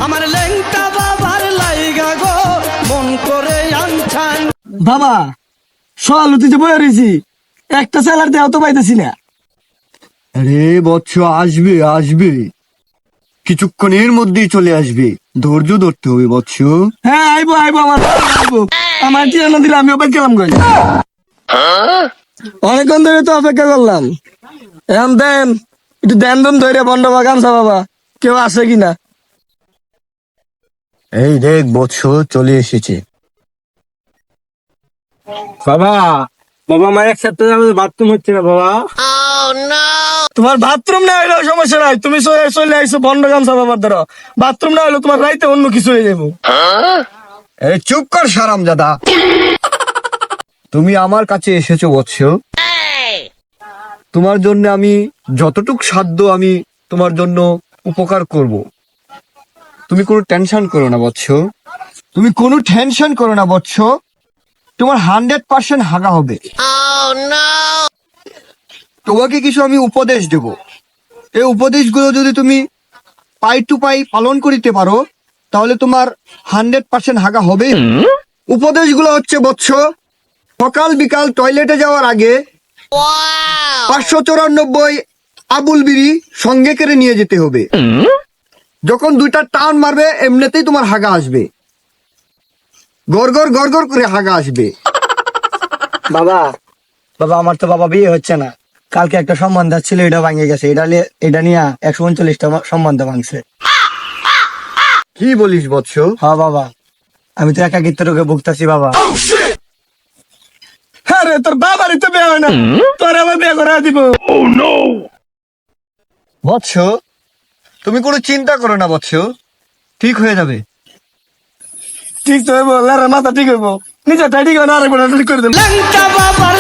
আমার লেংটা বাবার লাইগা গো মন করে আনছান। বাবা সকাল তুই বয়ে রয়েছি, একটা স্যালার দেওয়া তো পাইতেছি না। আরে বৎস, আসবে আসবে, কিছুক্ষণের মধ্যেই চলে আসবে, ধৈর্য ধরতে হবে বৎস। হ্যাঁ আইবো আইবো, আমার আইবো, আমার কি না দিলে আমি অপেক্ষা করলাম কই। অনেকক্ষণ ধরে তো অপেক্ষা করলাম, এখন দেন একটু দেন দেন ধরে বন্ধ বাগানছা বাবা, কেউ আসে কিনা। এই দেখ বৎস, চলে এসেছে। বাবা বাবা আমার এক সপ্তাহ বাথরুম হচ্ছে না বাবা। তোমার বাথরুম না হইলেও সমস্যা নাই, তুমি চলে আইসো বন্ধ গামছা বাবার ধরো, বাথরুম না হইলেও তোমার রাইতে অন্য কিছু হয়ে যাবো। এই চুপ কর হারামজাদা, তুমি আমার কাছে এসেছো বৎস, তোমার জন্য আমি যতটুক সাধ্য আমি তোমার জন্য উপকার করব। তুমি কোনো টেনশন করো না বৎস, তুমি কোনো টেনশন করো না বৎস, তোমার 100% হাগা হবে। তোমাকে কিছু আমি উপদেশ দেব, এই উপদেশগুলো যদি তুমি পাই টু পাই পালন করিতে পারো তাহলে তোমার 100% হাগা হবে। উপদেশগুলো হচ্ছে বৎস, সকাল বিকাল টয়লেটে যাওয়ার আগে 594 আবুল বিড়ি সঙ্গে করে নিয়ে যেতে হবে। যখন দুইটা টান মারবে এমনিতেই তোমার হাগা আসবে, গড় গড় করে হাগা আসবে। বাবা বাবা আমার তো বাবা বিয়ে হচ্ছে না, কালকে একটা সম্বন্ধ ছিল, এটা ভাঙে গেছে, এটা নিয়ে 139টা সম্বন্ধ ভাঙছে। কি বলিস বৎস? হ্যাঁ বাবা, আমি তো একাকিত্ব রোগে ভুগতাছি বাবা। হ্যাঁ রে, তোর বাবারই তো বিয়ে হয় না, তোর আবার বিয়ে করে দিব। বৎস, তুমি কোনো চিন্তা করো না বৎস, ঠিক হয়ে যাবে। ঠিক তো হইব, লারা মাথা ঠিক হইব, নিজেরটা ঠিক হয় না, আরেকবার ঠিক করে দেবো। লেংটা বাবার